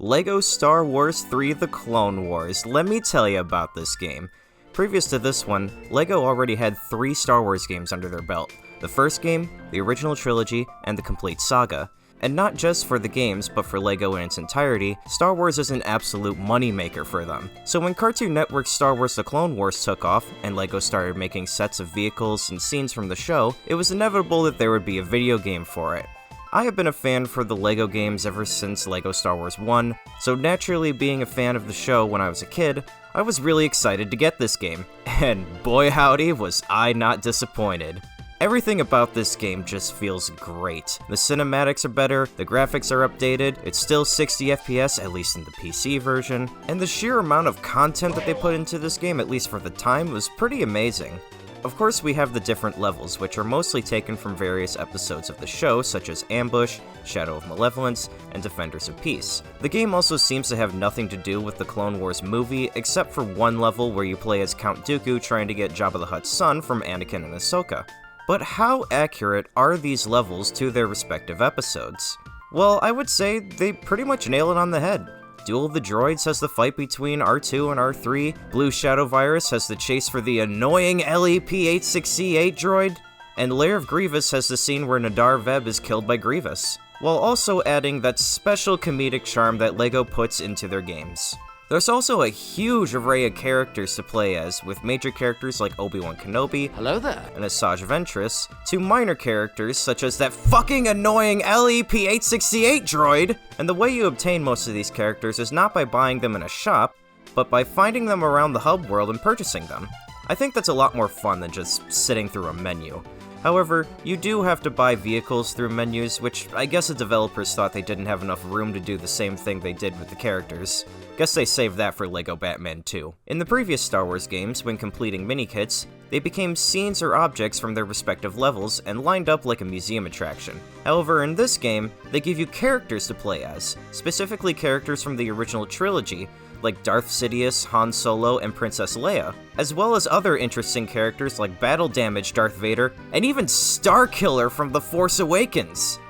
LEGO Star Wars 3 The Clone Wars. Let me tell you about this game. Previous to this one, LEGO already had 3 Star Wars games under their belt. The first game, the original trilogy, and the complete saga. And not just for the games, but for LEGO in its entirety, Star Wars is an absolute moneymaker for them. So when Cartoon Network's Star Wars The Clone Wars took off, and LEGO started making sets of vehicles and scenes from the show, it was inevitable that there would be a video game for it. I have been a fan for the LEGO games ever since LEGO Star Wars 1, so naturally being a fan of the show when I was a kid, I was really excited to get this game, and boy howdy was I not disappointed. Everything about this game just feels great. The cinematics are better, the graphics are updated, it's still 60 FPS, at least in the PC version, and the sheer amount of content that they put into this game, at least for the time, was pretty amazing. Of course, we have the different levels, which are mostly taken from various episodes of the show, such as Ambush, Shadow of Malevolence, and Defenders of Peace. The game also seems to have nothing to do with the Clone Wars movie, except for one level where you play as Count Dooku trying to get Jabba the Hutt's son from Anakin and Ahsoka. But how accurate are these levels to their respective episodes? Well, I would say they pretty much nail it on the head. Duel of the Droids has the fight between R2 and R3, Blue Shadow Virus has the chase for the annoying LEP-868 droid, and Lair of Grievous has the scene where Nadar Veb is killed by Grievous, while also adding that special comedic charm that LEGO puts into their games. There's also a huge array of characters to play as, with major characters like Obi-Wan Kenobi, hello there, and Asajj Ventress, to minor characters such as that fucking annoying LEP-868 droid! And the way you obtain most of these characters is not by buying them in a shop, but by finding them around the hub world and purchasing them. I think that's a lot more fun than just sitting through a menu. However, you do have to buy vehicles through menus, which I guess the developers thought they didn't have enough room to do the same thing they did with the characters. Guess they saved that for LEGO Batman 2. In the previous Star Wars games, when completing mini-kits, they became scenes or objects from their respective levels and lined up like a museum attraction. However, in this game, they give you characters to play as, specifically characters from the original trilogy, like Darth Sidious, Han Solo, and Princess Leia, as well as other interesting characters like battle-damaged Darth Vader, and even Starkiller from The Force Awakens!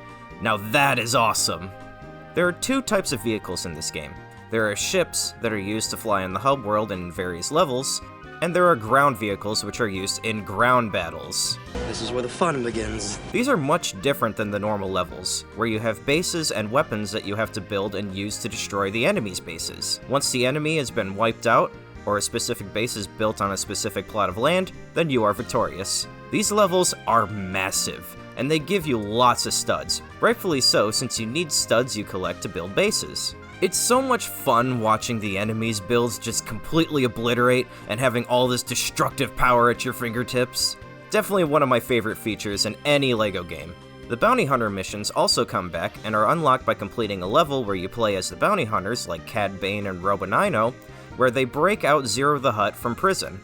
Now that is awesome! There are 2 types of vehicles in this game. There are ships that are used to fly in the hub world and in various levels, and there are ground vehicles which are used in ground battles. This is where the fun begins. These are much different than the normal levels, where you have bases and weapons that you have to build and use to destroy the enemy's bases. Once the enemy has been wiped out, or a specific base is built on a specific plot of land, then you are victorious. These levels are massive, and they give you lots of studs, rightfully so since you need studs you collect to build bases. It's so much fun watching the enemies' builds just completely obliterate and having all this destructive power at your fingertips. Definitely one of my favorite features in any LEGO game. The Bounty Hunter missions also come back and are unlocked by completing a level where you play as the bounty hunters like Cad Bane and Robo-Nino, where they break out Zero the Hutt from prison.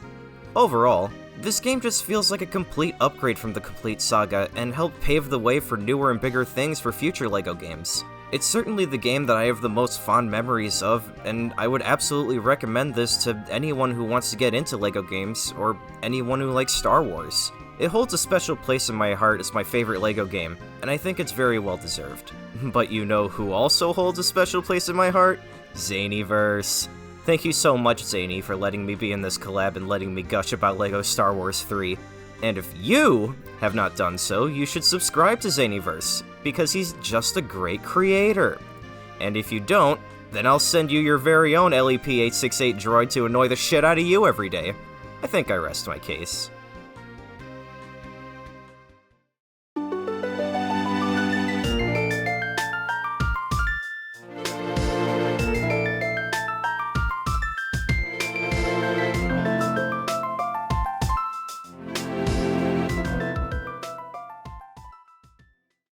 Overall, this game just feels like a complete upgrade from the complete saga and helped pave the way for newer and bigger things for future LEGO games. It's certainly the game that I have the most fond memories of, and I would absolutely recommend this to anyone who wants to get into LEGO games, or anyone who likes Star Wars. It holds a special place in my heart as my favorite LEGO game, and I think it's very well deserved. But you know who also holds a special place in my heart? Zanyverse. Thank you so much, Zany, for letting me be in this collab and letting me gush about LEGO Star Wars 3. And if you have not done so, you should subscribe to Zanyverse, because he's just a great creator. And if you don't, then I'll send you your very own LEP-868 droid to annoy the shit out of you every day. I think I rest my case.